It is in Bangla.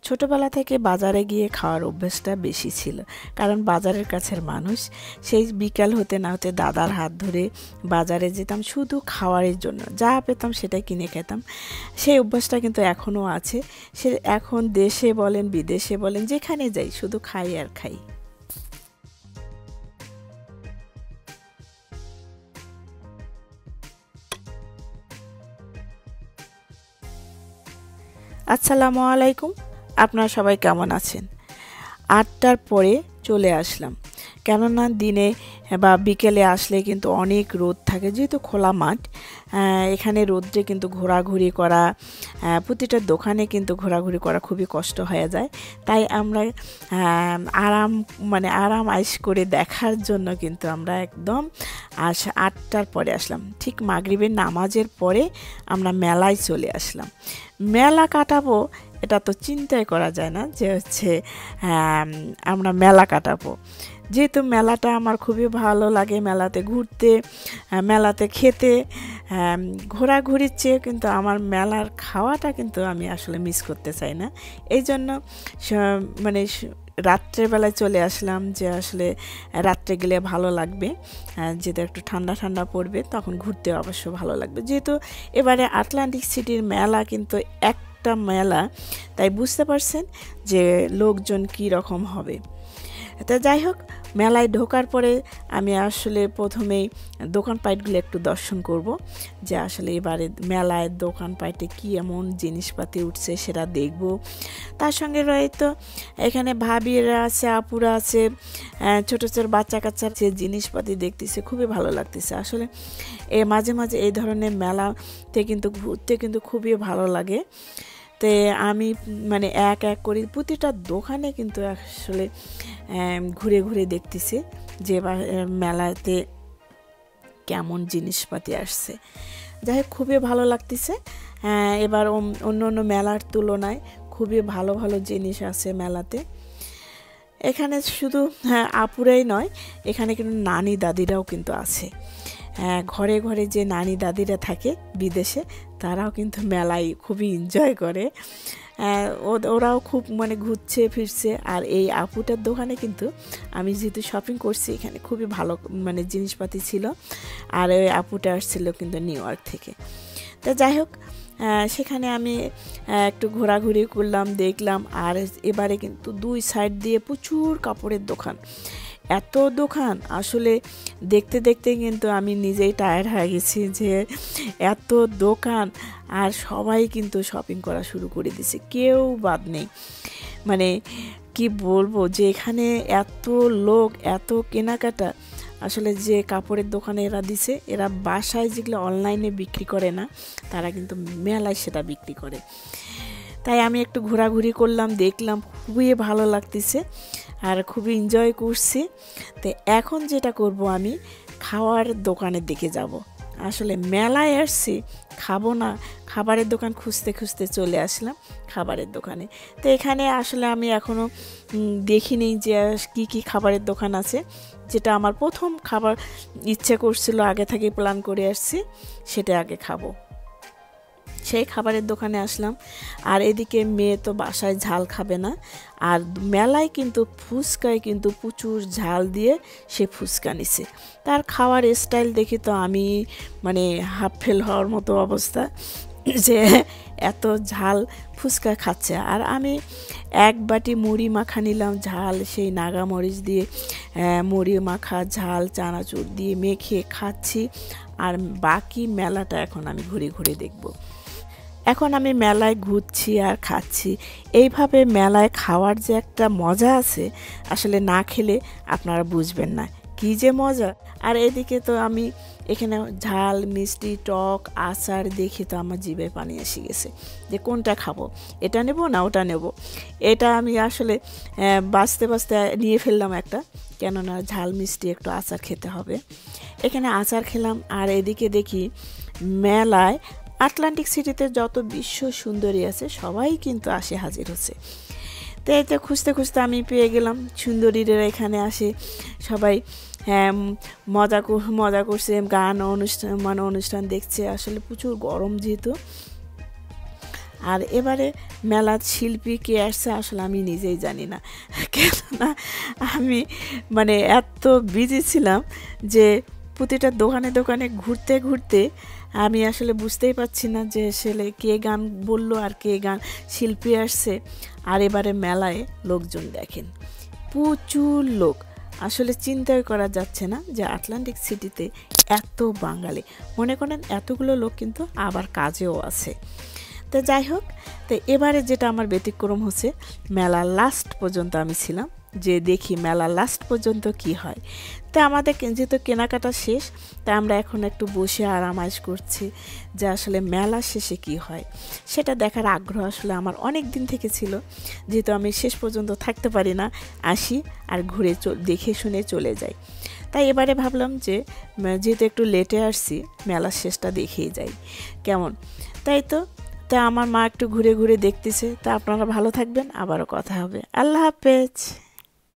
ছোটবেলা থেকে বাজারে গিয়ে খাওয়ার অভ্যাসটা বেশি ছিল, কারণ বাজারের কাছের মানুষ। সেই বিকাল হতে না হতে দাদার হাত ধরে বাজারে যেতাম শুধু খাওয়ারের জন্য, যা পেতাম সেটাই কিনে খেতাম। সেই অভ্যাসটা কিন্তু এখনও আছে। সে এখন দেশে বলেন বিদেশে বলেন যেখানে যাই শুধু খাই আর খাই। আসসালামু আলাইকুম, আপনারা সবাই কেমন আছেন? ৮টার পরে চলে আসলাম, কেননা দিনে বা বিকেলে আসলে কিন্তু অনেক রোদ থাকে, যেহেতু খোলা মাঠ। এখানে রোদ্রে কিন্তু ঘোরাঘুরি করা, প্রতিটা দোকানে কিন্তু ঘোরাঘুরি করা খুবই কষ্ট হয়ে যায়। তাই আমরা আরাম আয়েশ করে দেখার জন্য কিন্তু আমরা একদম ৮টার পরে আসলাম। ঠিক মাগরিবের নামাজের পরে আমরা মেলায় চলে আসলাম। মেলা কাটাবো এটা তো চিন্তাই করা যায় না যে আমরা মেলা কাটাবো। যেহেতু মেলাটা আমার খুবই ভালো লাগে, মেলাতে ঘুরতে, মেলাতে খেতে, ঘোরাঘুরির চেয়ে কিন্তু আমার মেলার খাওয়াটা কিন্তু আমি আসলে মিস করতে চাই না। এই জন্য রাত্রেবেলায় চলে আসলাম, যে আসলে রাত্রে গেলে ভালো লাগবে, যেহেতু একটু ঠান্ডা ঠান্ডা পড়বে, তখন ঘুরতে অবশ্য ভালো লাগবে। যেহেতু এবারে আটলান্টিক সিটির মেলা কিন্তু একটা মেলা, তাই বুঝতে পারছেন যে লোকজন কী রকম হবে। তা যাই হোক, মেলায় ঢোকার পরে আমি আসলে প্রথমেই দোকানপাটগুলো একটু দর্শন করব, যে আসলে এবারে মেলায় দোকানপাটে কী এমন জিনিসপাতি উঠছে সেটা দেখব। তার সঙ্গে রয়েছে এখানে ভাবিরা আছে, আপুরা আছে, ছোটো ছোটো বাচ্চা কাচ্চার যে জিনিসপাতি দেখতেছে খুবই ভালো লাগতেছে। আসলে মাঝে মাঝে এই ধরনের মেলাতে কিন্তু ঘুরতে কিন্তু খুবই ভালো লাগে। তো আমি এক এক করে প্রতিটা দোকানে কিন্তু আসলে ঘুরে ঘুরে দেখতেছি যে মেলাতে কেমন জিনিসপাতি আসছে। যাই হোক, খুবই ভালো লাগতেছে। এবার অন্য অন্য মেলার তুলনায় খুবই ভালো ভালো জিনিস আছে মেলাতে। এখানে শুধু আপুরাই নয়, এখানে কিন্তু নানি দাদিরাও কিন্তু আছে। ঘরে ঘরে যে নানি দাদিরা থাকে বিদেশে, তারাও কিন্তু মেলায় খুবই এনজয় করে। ওরাও খুব ঘুরছে ফিরছে। আর এই আপুটার দোকানে কিন্তু আমি যেহেতু শপিং করছি, এখানে খুবই ভালো জিনিসপাতি ছিল। আর ওই আপুটা আসছিল কিন্তু নিউ ইয়র্ক থেকে। তা যাই হোক, সেখানে আমি একটু ঘোরাঘুরি করলাম, দেখলাম। আর এবারে কিন্তু দুই সাইড দিয়ে প্রচুর কাপড়ের দোকান, এত দোকান আসলে দেখতে দেখতে কিন্তু আমি নিজেই টায়ার্ড হয়ে গেছি, যে এত দোকান। আর সবাই কিন্তু শপিং করা শুরু করে দিছে, কেউ বাদ নেই। কি বলবো, যে এখানে এত লোক, এত কেনাকাটা। আসলে যে কাপড়ের দোকানে এরা দিছে, এরা বাসায় যেগুলো অনলাইনে বিক্রি করে না, তারা কিন্তু মেলায় সেটা বিক্রি করে। তাই আমি একটু ঘোরাঘুরি করলাম, দেখলাম, খুবই ভালো লাগতেছে আর খুবই এনজয় করছি। তো এখন যেটা করব, আমি খাওয়ার দোকানের দিকে যাব। আসলে মেলায় আসছি, খাবো না, খাবারের দোকান খুঁজতে খুঁজতে চলে আসলাম খাবারের দোকানে। তো এখানে আসলে আমি এখনও দেখিনি যে কি কি খাবারের দোকান আছে। যেটা আমার প্রথম খাবার ইচ্ছে করছিল, আগে থেকে প্ল্যান করে আসছি, সেটা আগে খাবো। সেই খাবারের দোকানে আসলাম। আর এদিকে মেয়ে তো বাসায় ঝাল খাবে না, আর মেলায় কিন্তু ফুচকায় কিন্তু প্রচুর ঝাল দিয়ে সে ফুচকা নিছে। তার খাওয়ার স্টাইল দেখি তো আমি হাফ ফেল হওয়ার মতো অবস্থা, যে এত ঝাল ফুচকা খাচ্ছে। আর আমি এক বাটি মুড়ি মাখা নিলাম, ঝাল সেই নাগা মরিচ দিয়ে মুড়ি মাখা ঝাল চানাচুর দিয়ে মেখে খাচ্ছি। আর বাকি মেলাটা এখন আমি ঘুরে ঘুরে দেখব। এখন আমি মেলায় ঘুরছি আর খাচ্ছি। এইভাবে মেলায় খাওয়ার যে একটা মজা আছে, আসলে না খেলে আপনারা বুঝবেন না কী যে মজা। আর এদিকে তো আমি এখানে ঝাল, মিষ্টি, টক, আচার দেখে তো আমার জিভে পানি এসে গেছে, যে কোনটা খাবো, এটা নেব না ওটা নেব। এটা আমি আসলে বাঁচতে বাঁচতে নিয়ে ফেললাম একটা, কেননা ঝাল মিষ্টি একটু আচার খেতে হবে। এখানে আচার খেলাম। আর এদিকে দেখি মেলায় আটলান্টিক সিটিতে যত বিশ্ব সুন্দরী আছে সবাই কিন্তু আসে হাজির হচ্ছে। তো এতে খুঁজতে খুঁজতে আমি পেয়ে গেলাম, সুন্দরীরা এখানে আসে সবাই মজা করছে, গান অনুষ্ঠান দেখছে। আসলে প্রচুর গরম যেহেতু। আর এবারে মেলার শিল্পী কে আসছে আসলে আমি নিজেই জানি না, কেননা আমি মানে এত বিজি ছিলাম যে প্রতিটা দোকানে দোকানে ঘুরতে ঘুরতে আমি আসলে বুঝতেই পারছি না যে আসলে কে গান বললো আর কে গান শিল্পী আসছে। আর এবারে মেলায় লোকজন দেখেন প্রচুর লোক, আসলে চিন্তাই করা যাচ্ছে না যে আটলান্টিক সিটিতে এত বাঙালি, মনে করেন এতগুলো লোক কিন্তু আবার কাজেও আছে। তো যাই হোক, তো এবারে যেটা আমার ব্যতিক্রম হচ্ছে, মেলার লাস্ট পর্যন্ত আমি ছিলাম যে দেখি মেলার লাস্ট পর্যন্ত কি হয়। তো আমাদের যেহেতু কেনাকাটা শেষ, তা আমরা এখন একটু বসে আরামাইশ করছি যে আসলে মেলা শেষে কি হয় সেটা দেখার আগ্রহ আসলে আমার অনেক দিন থেকে ছিল। যেহেতু আমি শেষ পর্যন্ত থাকতে পারি না, আসি আর ঘুরে দেখে শুনে চলে যাই। তাই এবারে ভাবলাম যে যেহেতু একটু লেটে আসছি, মেলার শেষটা দেখেই যাই কেমন। তাই তো তা আমার মা একটু ঘুরে ঘুরে দেখতেছে। তা আপনারা ভালো থাকবেন, আবারও কথা হবে। আল্লাহ হাফেজ।